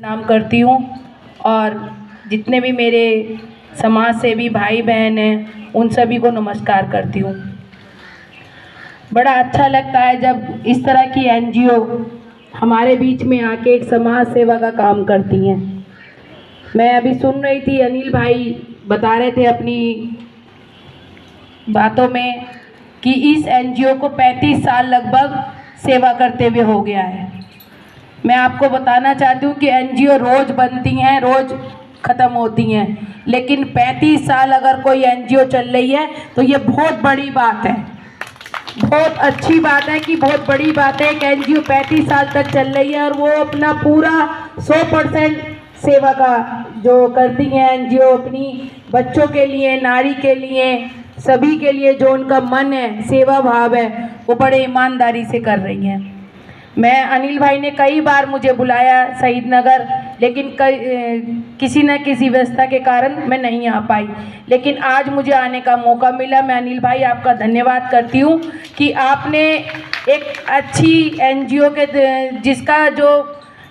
नाम करती हूँ और जितने भी मेरे समाज सेवी भाई बहन हैं उन सभी को नमस्कार करती हूँ। बड़ा अच्छा लगता है जब इस तरह की एनजीओ हमारे बीच में आके एक समाज सेवा का काम करती हैं। मैं अभी सुन रही थी, अनिल भाई बता रहे थे अपनी बातों में कि इस एनजीओ को 35 साल लगभग सेवा करते हुए हो गया है। मैं आपको बताना चाहती हूँ कि एनजीओ रोज़ बनती हैं, रोज़ ख़त्म होती हैं, लेकिन 35 साल अगर कोई एनजीओ चल रही है तो ये बहुत बड़ी बात है। बहुत अच्छी बात है कि बहुत बड़ी बात है कि एनजीओ 35 साल तक चल रही है और वो अपना पूरा 100% सेवा का जो करती हैं एनजीओ, अपनी बच्चों के लिए, नारी के लिए, सभी के लिए जो उनका मन है, सेवा भाव है, वो बड़े ईमानदारी से कर रही हैं। मैं अनिल भाई ने कई बार मुझे बुलाया शहीद नगर, लेकिन किसी न किसी व्यवस्था के कारण मैं नहीं आ पाई, लेकिन आज मुझे आने का मौका मिला। मैं अनिल भाई आपका धन्यवाद करती हूँ कि आपने एक अच्छी एनजीओ के जिसका जो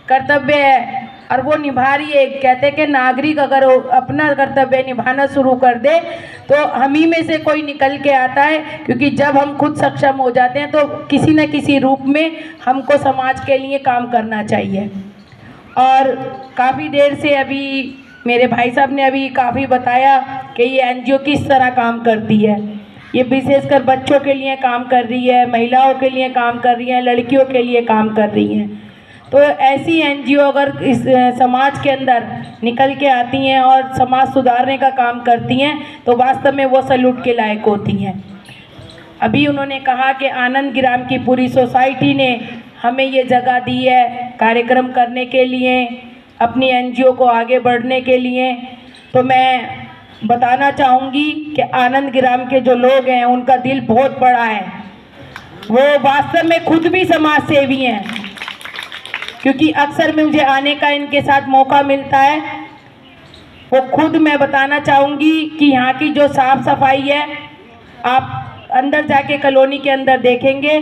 कर्तव्य है और वो निभा रही है। कहते हैं कि नागरिक अगर अपना कर्तव्य निभाना शुरू कर दे तो हम ही में से कोई निकल के आता है, क्योंकि जब हम खुद सक्षम हो जाते हैं तो किसी न किसी रूप में हमको समाज के लिए काम करना चाहिए। और काफ़ी देर से अभी मेरे भाई साहब ने अभी काफ़ी बताया कि ये एनजीओ किस तरह काम करती है। ये विशेषकर बच्चों के लिए काम कर रही है, महिलाओं के लिए काम कर रही है, लड़कियों के लिए काम कर रही हैं। तो ऐसी एनजीओ अगर इस समाज के अंदर निकल के आती हैं और समाज सुधारने का काम करती हैं तो वास्तव में वो सैल्यूट के लायक होती हैं। अभी उन्होंने कहा कि आनंद ग्राम की पूरी सोसाइटी ने हमें ये जगह दी है कार्यक्रम करने के लिए, अपनी एनजीओ को आगे बढ़ने के लिए। तो मैं बताना चाहूँगी कि आनंद ग्राम के जो लोग हैं उनका दिल बहुत बड़ा है। वो वास्तव में खुद भी समाज सेवी हैं, क्योंकि अक्सर मुझे आने का इनके साथ मौका मिलता है। वो खुद, मैं बताना चाहूँगी कि यहाँ की जो साफ़ सफाई है, आप अंदर जाके कॉलोनी के अंदर देखेंगे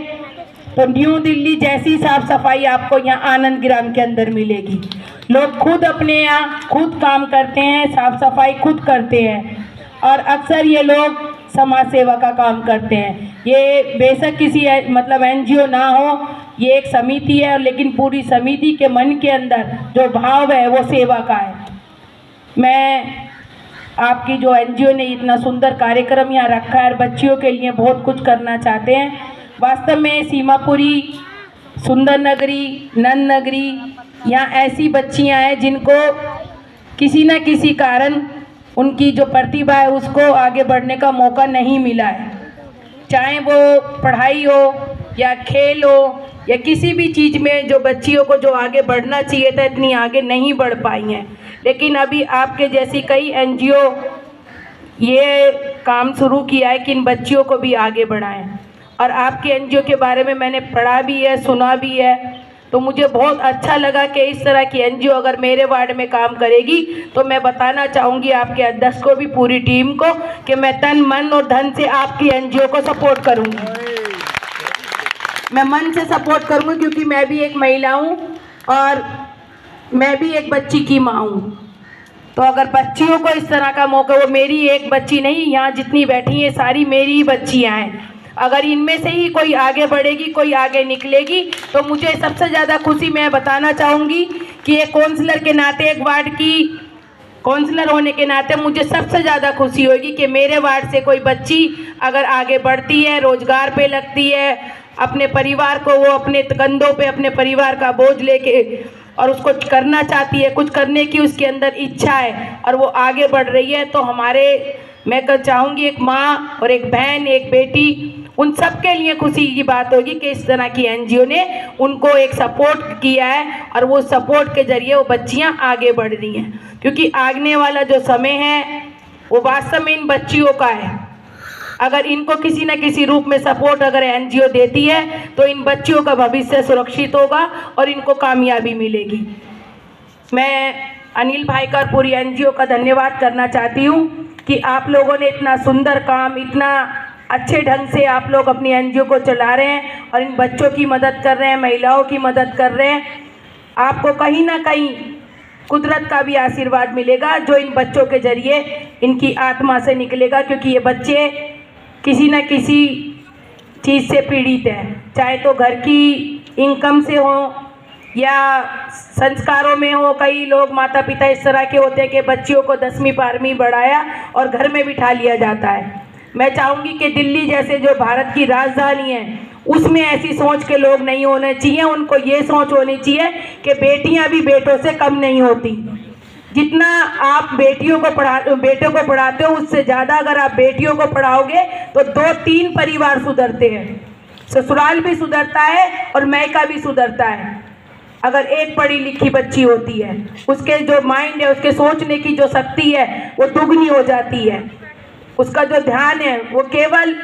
तो न्यू दिल्ली जैसी साफ़ सफाई आपको यहाँ आनंद ग्राम के अंदर मिलेगी। लोग खुद अपने यहाँ खुद काम करते हैं, साफ़ सफाई खुद करते हैं और अक्सर ये लोग समाज सेवा का काम करते हैं। ये बेशक किसी मतलब एनजीओ ना हो, ये एक समिति है, लेकिन पूरी समिति के मन के अंदर जो भाव है वो सेवा का है। मैं आपकी जो एनजीओ ने इतना सुंदर कार्यक्रम यहाँ रखा है और बच्चियों के लिए बहुत कुछ करना चाहते हैं। वास्तव में सीमापुरी, सुंदर नगरी, नंद नगरी, यहाँ ऐसी बच्चियाँ हैं जिनको किसी न किसी कारण उनकी जो प्रतिभा है उसको आगे बढ़ने का मौका नहीं मिला है। चाहे वो पढ़ाई हो या खेल हो या किसी भी चीज़ में जो बच्चियों को जो आगे बढ़ना चाहिए था, इतनी आगे नहीं बढ़ पाई हैं। लेकिन अभी आपके जैसी कई एनजीओ ये काम शुरू किया है कि इन बच्चियों को भी आगे बढ़ाएं। और आपके एनजीओ के बारे में मैंने पढ़ा भी है, सुना भी है, तो मुझे बहुत अच्छा लगा कि इस तरह की एनजीओ अगर मेरे वार्ड में काम करेगी तो मैं बताना चाहूँगी आपके अध्यक्ष को भी, पूरी टीम को, कि मैं तन मन और धन से आपकी एनजीओ को सपोर्ट करूँगी। मैं मन से सपोर्ट करूँगी क्योंकि मैं भी एक महिला हूँ और मैं भी एक बच्ची की माँ हूँ। तो अगर बच्चियों को इस तरह का मौका, वो मेरी एक बच्ची नहीं, यहाँ जितनी बैठी हैं सारी मेरी ही बच्चियाँ हैं, अगर इनमें से ही कोई आगे बढ़ेगी, कोई आगे निकलेगी तो मुझे सबसे ज़्यादा खुशी मैं बताना चाहूँगी कि एक काउंसलर के नाते, एक वार्ड की काउंसलर होने के नाते मुझे सबसे ज़्यादा खुशी होगी कि मेरे वार्ड से कोई बच्ची अगर आगे बढ़ती है, रोज़गार पे लगती है, अपने परिवार को वो अपने कंधों पे अपने परिवार का बोझ लेके और उसको करना चाहती है, कुछ करने की उसके अंदर इच्छा है और वो आगे बढ़ रही है, तो हमारे, मैं चाहूँगी एक माँ और एक बहन, एक बेटी, उन सब के लिए खुशी की बात होगी कि इस तरह की एनजीओ ने उनको एक सपोर्ट किया है और वो सपोर्ट के जरिए वो बच्चियां आगे बढ़ रही हैं। क्योंकि आगने वाला जो समय है वो वास्तव में इन बच्चियों का है। अगर इनको किसी न किसी रूप में सपोर्ट अगर एनजीओ देती है तो इन बच्चियों का भविष्य सुरक्षित होगा और इनको कामयाबी मिलेगी। मैं अनिल भाई का और पूरी एनजीओ का धन्यवाद करना चाहती हूँ कि आप लोगों ने इतना सुंदर काम, इतना अच्छे ढंग से आप लोग अपनी एनजीओ को चला रहे हैं और इन बच्चों की मदद कर रहे हैं, महिलाओं की मदद कर रहे हैं। आपको कहीं ना कहीं कुदरत का भी आशीर्वाद मिलेगा जो इन बच्चों के जरिए इनकी आत्मा से निकलेगा, क्योंकि ये बच्चे किसी न किसी चीज़ से पीड़ित हैं, चाहे तो घर की इनकम से हो या संस्कारों में हो। कई लोग माता पिता इस तरह के होते हैं कि बच्चियों को 10वीं 12वीं बढ़ाया और घर में बिठा लिया जाता है। मैं चाहूँगी कि दिल्ली जैसे जो भारत की राजधानी है उसमें ऐसी सोच के लोग नहीं होने चाहिए। उनको ये सोच होनी चाहिए कि बेटियां भी बेटों से कम नहीं होती। जितना आप बेटों को पढ़ाते हो उससे ज़्यादा अगर आप बेटियों को पढ़ाओगे तो 2-3 परिवार सुधरते हैं, ससुराल भी सुधरता है और मायका भी सुधरता है। अगर एक पढ़ी लिखी बच्ची होती है, उसके जो माइंड है, उसके सोचने की जो शक्ति है वो दुगनी हो जाती है। उसका जो ध्यान है वो केवल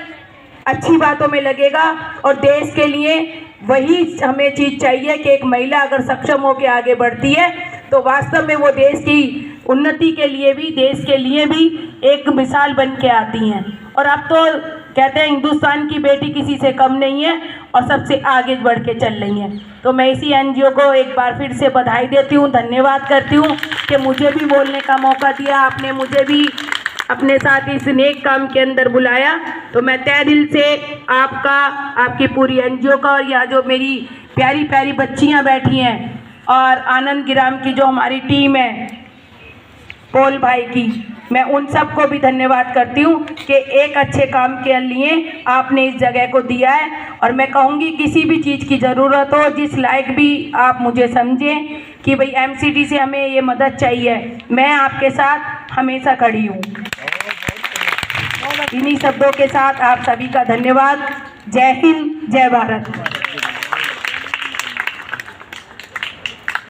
अच्छी बातों में लगेगा। और देश के लिए वही हमें चीज़ चाहिए कि एक महिला अगर सक्षम होकर आगे बढ़ती है तो वास्तव में वो देश की उन्नति के लिए भी, देश के लिए भी एक मिसाल बन के आती हैं। और अब तो कहते हैं हिंदुस्तान की बेटी किसी से कम नहीं है और सबसे आगे बढ़ के चल रही हैं। तो मैं इसी एनजीओ को एक बार फिर से बधाई देती हूँ, धन्यवाद करती हूँ कि मुझे भी बोलने का मौका दिया, आपने मुझे भी अपने साथ इस नेक काम के अंदर बुलाया। तो मैं तहे दिल से आपका, आपकी पूरी एनजीओ का और यहाँ जो मेरी प्यारी प्यारी बच्चियाँ बैठी हैं और आनंद ग्राम की जो हमारी टीम है, पोल भाई की, मैं उन सबको भी धन्यवाद करती हूँ कि एक अच्छे काम के लिए आपने इस जगह को दिया है। और मैं कहूँगी किसी भी चीज़ की ज़रूरत हो, जिस लायक भी आप मुझे समझें कि भाई एमसीडी से हमें ये मदद चाहिए, मैं आपके साथ हमेशा खड़ी हूँ। इन्हीं शब्दों के साथ आप सभी का धन्यवाद। जय हिंद, जय भारत।